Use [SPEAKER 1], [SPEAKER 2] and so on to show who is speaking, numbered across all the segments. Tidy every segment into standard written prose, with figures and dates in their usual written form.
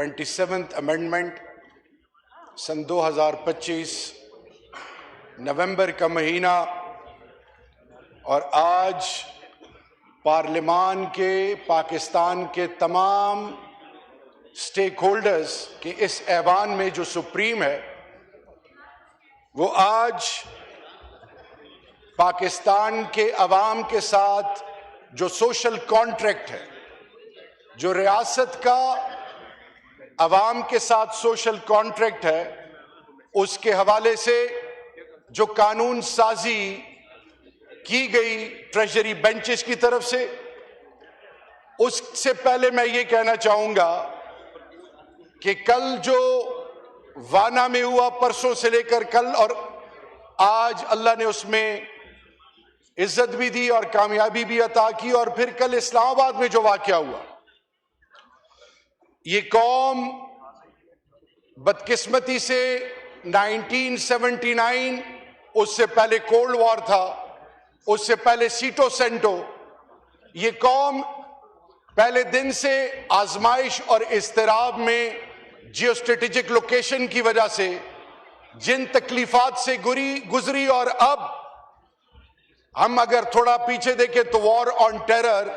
[SPEAKER 1] 27th amendment سن 2025 نومبر کا مہینہ اور آج پارلیمان کے پاکستان کے تمام سٹیک ہولڈرز کے اس ایوان میں جو سپریم ہے وہ آج پاکستان کے عوام کے ساتھ جو سوشل کانٹریکٹ ہے، جو ریاست کا عوام کے ساتھ سوشل کانٹریکٹ ہے، اس کے حوالے سے جو قانون سازی کی گئی ٹریجری بینچز کی طرف سے، اس سے پہلے میں یہ کہنا چاہوں گا کہ کل جو وانا میں ہوا، پرسوں سے لے کر کل اور آج اللہ نے اس میں عزت بھی دی اور کامیابی بھی عطا کی، اور پھر کل اسلام آباد میں جو واقعہ ہوا، یہ قوم بدقسمتی سے 1979، اس سے پہلے کولڈ وار تھا، اس سے پہلے سیٹو سینٹو، یہ قوم پہلے دن سے آزمائش اور اضطراب میں جیو اسٹریٹجک لوکیشن کی وجہ سے جن تکلیفات سے گزری، اور اب ہم اگر تھوڑا پیچھے دیکھیں تو وار آن ٹیرر،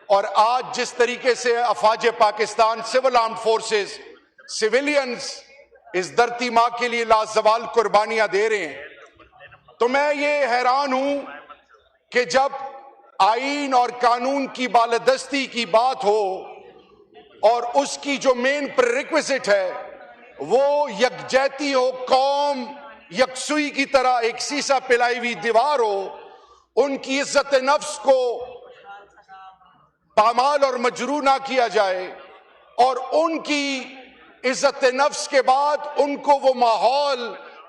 [SPEAKER 1] اور آج جس طریقے سے افواج Pakistan, civil armed forces, civilians اس دھرتی ماں کے لیے لازوال قربانیاں دے رہے ہیں، تو میں یہ حیران ہوں کہ جب آئین اور قانون کی بالادستی کی بات ہو اور اس کی جو مین پریریکویزٹ ہے وہ یکجہتی ہو، قوم یکسوئی کی طرح ایک سیسا پلائی ہوئی دیوار ہو، ان کی عزت نفس کو پامال اور مجروح نہ کیا جائے، اور ان کی عزت نفس کے بعد ان کو وہ ماحول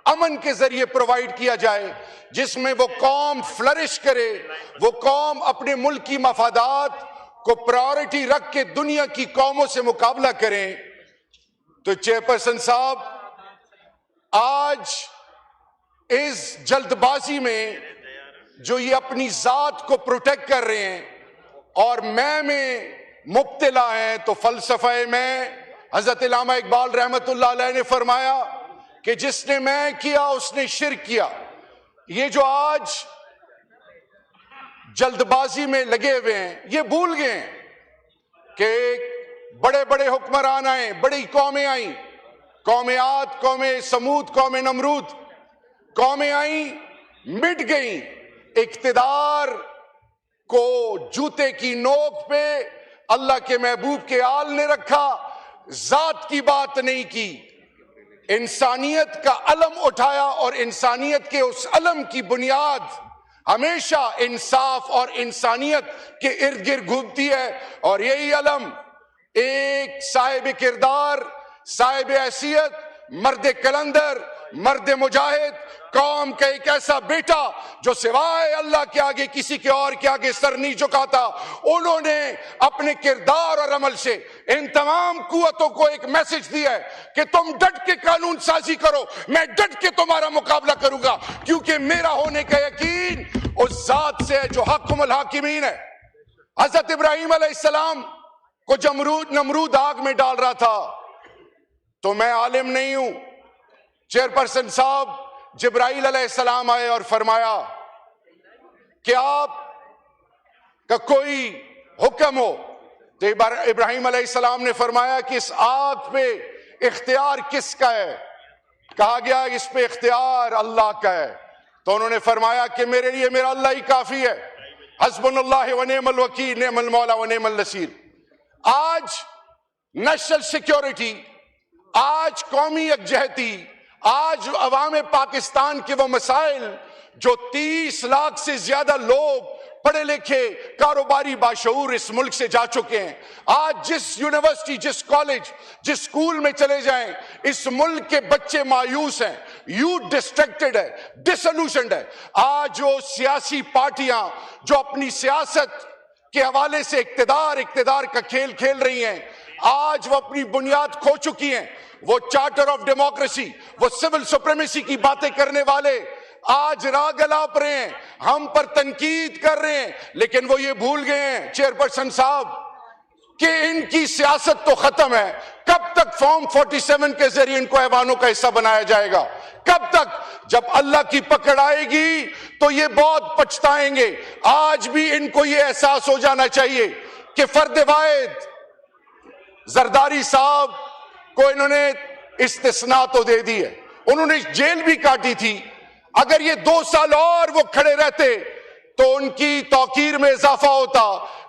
[SPEAKER 1] امن کے ذریعے پرووائیڈ کیا جائے جس میں وہ قوم فلرش کرے، وہ قوم اپنے ملک کی مفادات کو پرائورٹی رکھ کے دنیا کی قوموں سے مقابلہ کریں۔ تو چیئرپرسن صاحب، آج اس جلد بازی میں جو یہ اپنی ذات کو پروٹیکٹ کر رہے ہیں اور میں مبتلا ہیں، تو فلسفہ میں حضرت علامہ اقبال رحمت اللہ علیہ نے فرمایا کہ جس نے میں کیا اس نے شرک کیا۔ یہ جو آج جلد بازی میں لگے ہوئے ہیں، یہ بھول گئے ہیں کہ بڑے بڑے حکمران آئیں، بڑی قومیں آئیں، قوم عاد، قوم سمود، قوم نمرود، قومیں آئیں، مٹ گئیں، اقتدار کو جوتے کی نوک پہ اللہ کے محبوب کے آل نے رکھا، ذات کی بات نہیں کی، انسانیت کا علم اٹھایا، اور انسانیت کے اس علم کی بنیاد ہمیشہ انصاف اور انسانیت کے ارد گرد گھومتی ہے، اور یہی علم ایک صاحب کردار، صاحب حیثیت، مرد کلندر، مرد مجاہد، قوم کا ایک ایسا بیٹا جو سوائے اللہ کے آگے کسی کے اور کے آگے سر نہیں جھکاتا، انہوں نے اپنے کردار اور عمل سے ان تمام قوتوں کو ایک میسج دیا ہے کہ تم ڈٹ کے قانون سازی کرو، میں ڈٹ کے تمہارا مقابلہ کروں گا، کیونکہ میرا ہونے کا یقین اس ذات سے ہے جو حکم الحاکمین ہے۔ حضرت ابراہیم علیہ السلام کو نمرود آگ میں ڈال رہا تھا، تو میں عالم نہیں ہوں، چیئرپرسن صاحب، جبرائیل علیہ السلام آئے اور فرمایا کہ آپ کا کوئی حکم ہو، تو ابراہیم علیہ السلام نے فرمایا کہ اس آگ پہ اختیار کس کا ہے؟ کہا گیا اس پہ اختیار اللہ کا ہے، تو انہوں نے فرمایا کہ میرے لیے میرا اللہ ہی کافی ہے، حسبنا اللہ و نعم الوکیل، نعم المولا و نعم النصیر۔ آج نیشنل سیکیورٹی، آج قومی یکجہتی، آج عوام پاکستان کے وہ مسائل جو 30 لاکھ سے زیادہ لوگ پڑھے لکھے کاروباری باشعور اس ملک سے جا چکے ہیں، آج جس یونیورسٹی، جس کالج، جس اسکول میں چلے جائیں، اس ملک کے بچے مایوس ہیں، یوتھ ڈسٹریکٹڈ ہے، ڈسلوشنڈ ہے۔ آج جو سیاسی پارٹیاں جو اپنی سیاست کے حوالے سے اقتدار کا کھیل کھیل رہی ہیں، آج وہ اپنی بنیاد کھو چکی ہیں۔ وہ چارٹر آف ڈیموکریسی، وہ سول سپریمیسی کی باتیں کرنے والے آج راگ الاپ رہے ہیں، ہم پر تنقید کر رہے ہیں، لیکن وہ یہ بھول گئے ہیں چیئرپرسن صاحب کہ ان کی سیاست تو ختم ہے، کب تک تک فارم 47 کے ذریعے ان کو ایوانوں کا حصہ بنایا جائے گا؟ کب تک؟ جب اللہ کی پکڑ آئے گی تو یہ بہت پچھتائیں گے۔ آج بھی ان کو یہ احساس ہو جانا چاہیے کہ فرد واحد زرداری صاحب کو انہوں نے استثناء تو دے دی ہے، انہوں نے جیل بھی کاٹی تھی، اگر یہ 2 سال اور وہ کھڑے رہتے تو ان کی توقیر میں اضافہ ہوتا،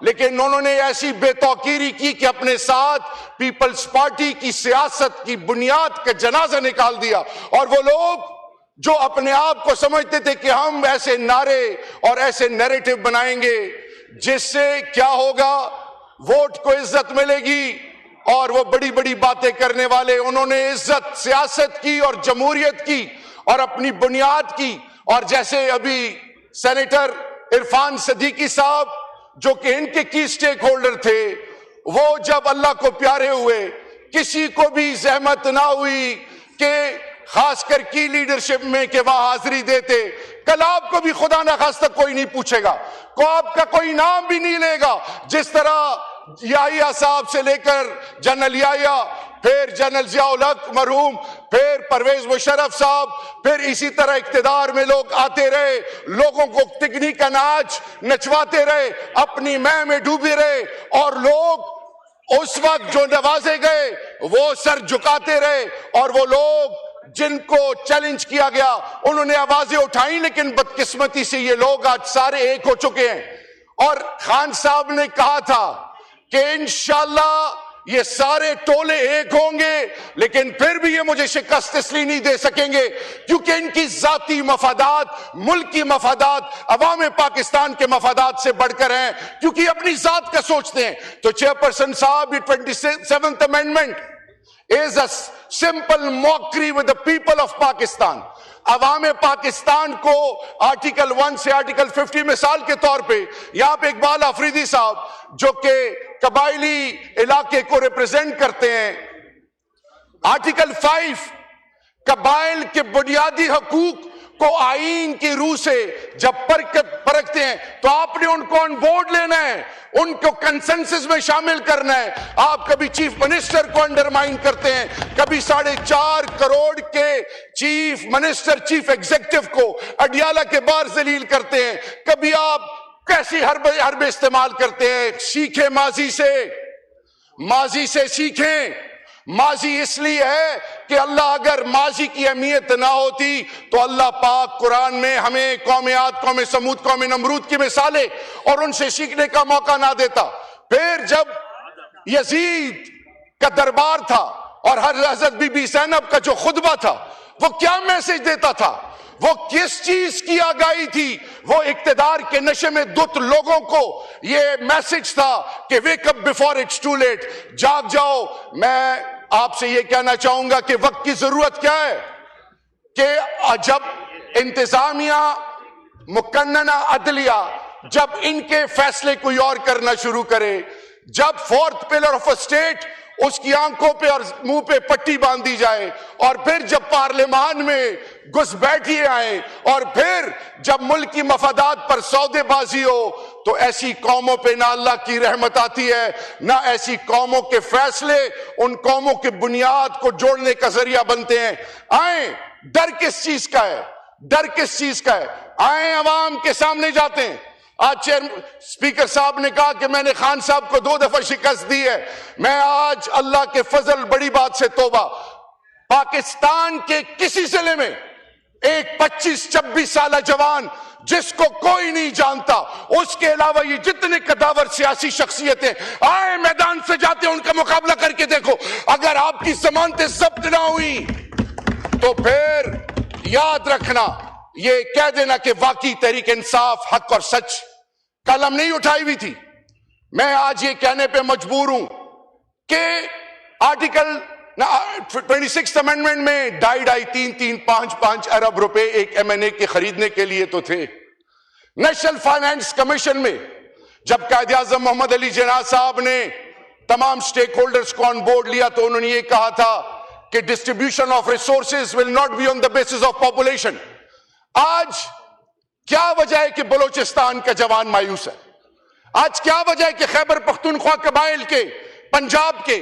[SPEAKER 1] لیکن انہوں نے ایسی بے توقیری کی کہ اپنے ساتھ پیپلز پارٹی کی سیاست کی بنیاد کا جنازہ نکال دیا۔ اور وہ لوگ جو اپنے آپ کو سمجھتے تھے کہ ہم ایسے نعرے اور ایسے نیریٹو بنائیں گے جس سے کیا ہوگا، ووٹ کو عزت ملے گی، اور وہ بڑی بڑی باتیں کرنے والے، انہوں نے عزت سیاست کی اور جمہوریت کی اور اپنی بنیاد کی۔ اور جیسے ابھی سینیٹر عرفان صدیقی صاحب جو کہ ان کے کی سٹیک ہولڈر تھے، وہ جب اللہ کو پیارے ہوئے، کسی کو بھی زحمت نہ ہوئی کہ خاص کر کی لیڈرشپ میں کہ وہاں حاضری دیتے۔ کل آپ کو بھی خدا نہ خواستہ کوئی نہیں پوچھے گا، کو آپ کا کوئی نام بھی نہیں لے گا، جس طرح یحییٰ صاحب سے لے کر جنرل یحییٰ، پھر جنرل ضیاء الحق مرحوم، پھر پرویز مشرف صاحب، پھر اسی طرح اقتدار میں لوگ آتے رہے، لوگوں کو تکنی کا ناچ نچواتے رہے، اپنی مہ میں ڈوبے رہے، اور لوگ اس وقت جو نوازے گئے وہ سر جھکاتے رہے، اور وہ لوگ جن کو چیلنج کیا گیا انہوں نے آوازیں اٹھائیں، لیکن بدقسمتی سے یہ لوگ آج سارے ایک ہو چکے ہیں۔ اور خان صاحب نے کہا تھا کہ انشاءاللہ یہ سارے ٹولے ایک ہوں گے، لیکن پھر بھی یہ مجھے شکست اس لیے نہیں دے سکیں گے کیونکہ ان کی ذاتی مفادات، ملکی مفادات، عوام پاکستان کے مفادات سے بڑھ کر ہیں، کیونکہ اپنی ذات کا سوچتے ہیں۔ تو چیئرپرسن صاحب، یہ 27th amendment is a simple mockery with the people of Pakistan۔ عوام پاکستان کو آرٹیکل 1 سے آرٹیکل 50 مثال کے طور پہ، یہاں پہ اقبال آفریدی صاحب جو کہ قبائلی علاقے کو ریپرزینٹ کرتے ہیں، آرٹیکل 5 قبائل کے بنیادی حقوق کو آئین کی روح سے جب پرکھتے ہیں تو آپ نے ان کو آن بورڈ لینا ہے، ان کو کنسنسس میں شامل کرنا ہے۔ آپ کبھی چیف منسٹر کو انڈرمائن کرتے ہیں، کبھی 4.5 کروڑ کے چیف منسٹر، چیف ایگزیکٹو کو اڈیالہ کے باہر ذلیل کرتے ہیں، کبھی آپ کیسی حربے استعمال کرتے ہیں۔ سیکھیں ماضی سے سیکھیں۔ ماضی اس لیے ہے کہ اللہ اگر ماضی کی اہمیت نہ ہوتی تو اللہ پاک قرآن میں ہمیں قوم عاد، قوم سمود، قوم نمرود کی مثالیں اور ان سے سیکھنے کا موقع نہ دیتا۔ پھر جب یزید کا دربار تھا اور حضرت بی بی زینب کا جو خطبہ تھا، وہ کیا میسج دیتا تھا؟ وہ کس چیز کی آگاہی تھی؟ وہ اقتدار کے نشے میں دھت لوگوں کو یہ میسج تھا کہ wake up before it's too late، جاگ جاؤ۔ میں آپ سے یہ کہنا چاہوں گا کہ وقت کی ضرورت کیا ہے کہ جب انتظامیہ، مقننہ عدلیہ، جب ان کے فیصلے کوئی اور کرنا شروع کرے، جب 4th pillar of a state اس کی آنکھوں پہ اور منہ پہ پٹی باندھی جائے، اور پھر جب پارلیمان میں گھس بیٹھیے آئیں، اور پھر جب ملک کی مفادات پر سودے بازی ہو، تو ایسی قوموں پہ نہ اللہ کی رحمت آتی ہے، نہ ایسی قوموں کے فیصلے ان قوموں کے بنیاد کو جوڑنے کا ذریعہ بنتے ہیں۔ آئیں، ڈر کس چیز کا ہے؟ ڈر کس چیز کا ہے؟ آئیں عوام کے سامنے جاتے ہیں۔ آج اسپیکر صاحب نے کہا کہ میں نے خان صاحب کو 2 دفعہ شکست دی ہے۔ میں آج اللہ کے فضل، بڑی بات سے توبہ، پاکستان کے کسی ضلع میں ایک 25-26 سالہ جوان جس کو کوئی نہیں جانتا، اس کے علاوہ یہ جتنے قداور سیاسی شخصیتیں آئے میدان سے جاتے ہیں، ان کا مقابلہ کر کے دیکھو۔ اگر آپ کی ضمانتیں ضبط نہ ہوئی تو پھر یاد رکھنا، یہ کہہ دینا کہ واقعی تحریک انصاف، حق اور سچ قلم نہیں اٹھائی ہوئی تھی۔ میں آج یہ کہنے پہ مجبور ہوں کہ آرٹیکل 26th amendment میں 2.5 ارب روپے ایک M&A کے خریدنے کے لیے تو تھے۔ نیشنل فائنانس کمیشن میں جب قائد اعظم محمد علی جناح صاحب نے تمام سٹیک ہولڈرز کو آن بورڈ لیا تو انہوں نے یہ کہا تھا کہ distribution of resources will not be on the basis of population. آج کیا وجہ ہے کہ بلوچستان کا جوان مایوس ہے؟ آج کیا وجہ ہے کہ خیبر پختونخوا قبائل کے، پنجاب کے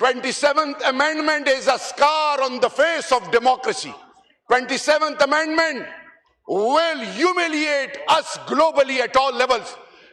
[SPEAKER 1] 27th amendment is a scar on the face of democracy. 27th amendment will humiliate us globally at all levels.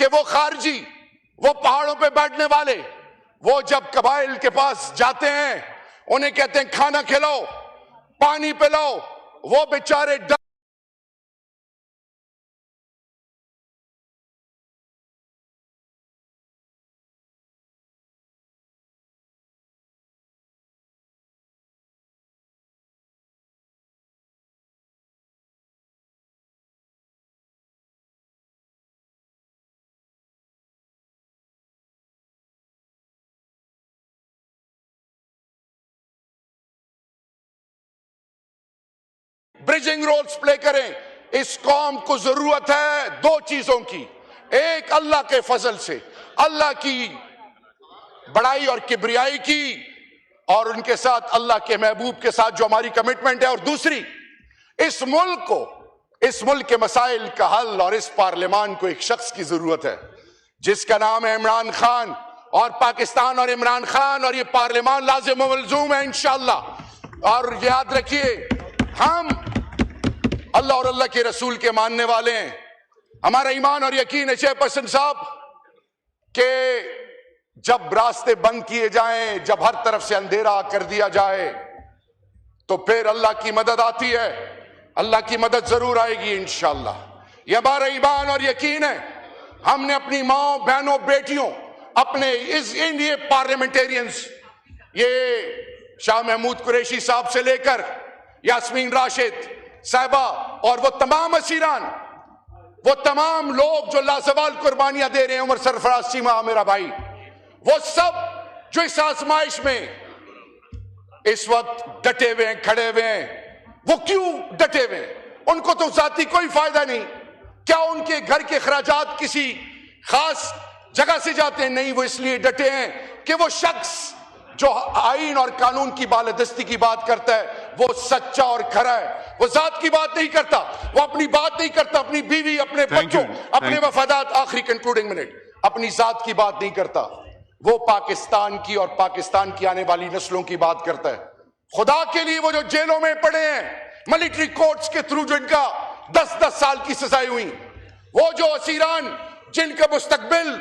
[SPEAKER 1] کہ وہ خارجی، وہ پہاڑوں پہ بیٹھنے والے، وہ جب قبائل کے پاس جاتے ہیں انہیں کہتے ہیں کھانا کھلاؤ، پانی پلاؤ، وہ بیچارے برجنگ رولز پلے کریں. اس قوم کو ضرورت ہے دو چیزوں کی، ایک اللہ کے فضل سے، اللہ کی بڑائی اور کبریائی کی، اور ان کے ساتھ اللہ کے محبوب کے ساتھ جو ہماری کمٹمنٹ ہے، اور دوسری اس ملک کو، اس ملک کے مسائل کا حل، اور اس پارلیمان کو ایک شخص کی ضرورت ہے جس کا نام ہے عمران خان. اور پاکستان اور عمران خان اور یہ پارلیمان لازم و ملزوم ہے انشاءاللہ. اور یاد رکھیے ہم اللہ اور اللہ کے رسول کے ماننے والے ہیں. ہمارا ایمان اور یقین ہے چیئر پرسن صاحب کہ جب راستے بند کیے جائیں، جب ہر طرف سے اندھیرا کر دیا جائے تو پھر اللہ کی مدد آتی ہے. اللہ کی مدد ضرور آئے گی انشاءاللہ. یہ ہمارا ایمان اور یقین ہے. ہم نے اپنی ماں، بہنوں، بیٹیوں، اپنے یہ پارلیمنٹیرینز، یہ شاہ محمود قریشی صاحب سے لے کر یاسمین راشد صاحبہ اور وہ تمام اسیران، وہ تمام لوگ جو لازوال قربانیاں دے رہے ہیں، عمر سرفراز چیمہ میرا بھائی، وہ سب جو اس آزمائش میں اس وقت ڈٹے ہوئے ہیں، کھڑے ہوئے ہیں. وہ کیوں ڈٹے ہوئے ہیں؟ ان کو تو ذاتی کوئی فائدہ نہیں. کیا ان کے گھر کے اخراجات کسی خاص جگہ سے جاتے ہیں؟ نہیں، وہ اس لیے ڈٹے ہیں کہ وہ شخص جو آئین اور قانون کی بالادستی کی بات کرتا ہے وہ سچا اور کھرا ہے. وہ ذات کی بات نہیں کرتا، وہ اپنی بات نہیں کرتا، اپنی بیوی، اپنے بچوں، اپنے مفادات، آخری کنکلوڈنگ منٹ، اپنی ذات کی بات نہیں کرتا. وہ پاکستان کی اور پاکستان کی آنے والی نسلوں کی بات کرتا ہے. خدا کے لیے وہ جو جیلوں میں پڑے ہیں ملٹری کورٹس کے تھرو، جن کا 10-10 سال کی سزائیں ہوئی، وہ جو اسیران جن کا مستقبل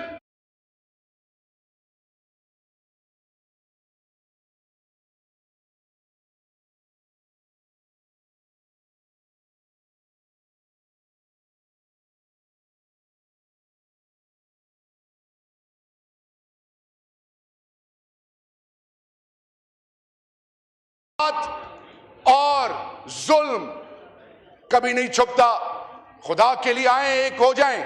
[SPEAKER 1] اور ظلم کبھی نہیں چھپتا. خدا کے لیے آئیں، ایک ہو جائیں،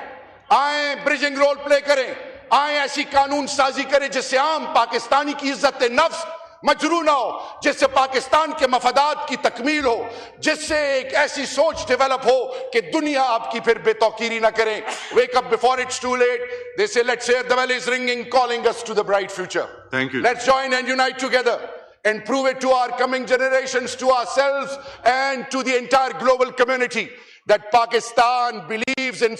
[SPEAKER 1] آئیں برجنگ رول پلے کریں، آئیں ایسی قانون سازی کریں جس سے عام پاکستانی کی عزت نفس مجروح نہ ہو، جس سے پاکستان کے مفادات کی تکمیل ہو، جس سے ایک ایسی سوچ ڈیولپ ہو کہ دنیا آپ کی پھر بے توقیری نہ کریں. Wake up before it's too late. They say let's hear the bell is ringing, calling us to the bright future.
[SPEAKER 2] Thank you.
[SPEAKER 1] Let's join and unite together and prove it to our coming generations, to ourselves and to the entire global community that Pakistan believes in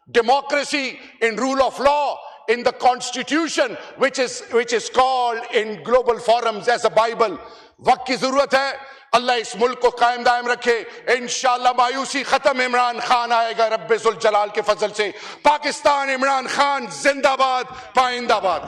[SPEAKER 1] democracy, in rule of law, in the constitution which is called in global forums as a Bible. وقت کی ضرورت ہے. اللہ اس ملک کو قائم دائم رکھے. انشاءاللہ مایوسی ختم. عمران خان آئے گا رب ذوالجلال کے فضل سے. پاکستان عمران خان زندہ باد، پائندہ باد.